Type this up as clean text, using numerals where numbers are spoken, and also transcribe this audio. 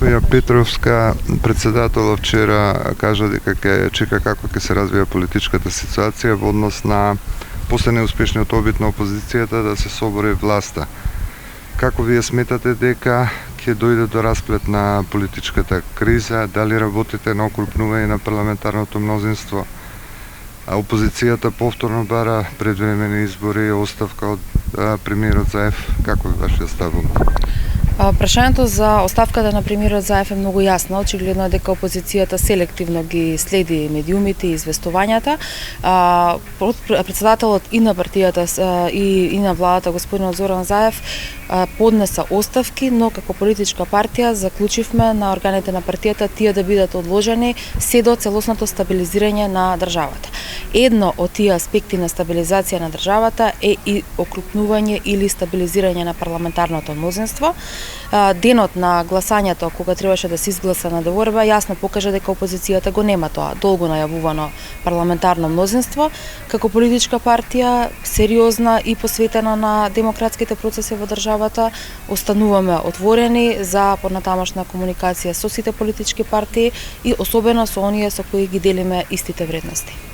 Госпоѓа Петровска, председателот вчера кажа дека ќе чека како ќе се развија политичката ситуација во однос на после неуспешниот обид на опозицијата да се собори власта. Како вие сметате дека ќе дојде до расплет на политичката криза? Дали работите на окрупнување на парламентарното мнозинство? Опозицијата повторно бара предвремени избори и оставка од премиерот Заев. Како е вашиот став? Прашањето за оставката на премиерот Заев е многу јасно. Очигледно е дека опозицијата селективно ги следи медиумите и известувањата. Председателот и на партијата и на владата господин Зоран Заев поднеса оставки, но како политичка партија заклучивме на органите на партијата тие да бидат одложени се до целосното стабилизирање на државата. Едно од тие аспекти на стабилизација на државата е и окрупнување или стабилизирање на парламентарното мнозинство. Денот на гласањето, кога требаше да се изгласа на договорба, јасно покажа дека опозицијата го нема тоа долго најавувано парламентарно мнозинство. Како политичка партија, сериозна и посветена на демократските процеси во државата, остануваме отворени за понатамошна комуникација со сите политички партии и особено со оние со кои ги делиме истите вредности.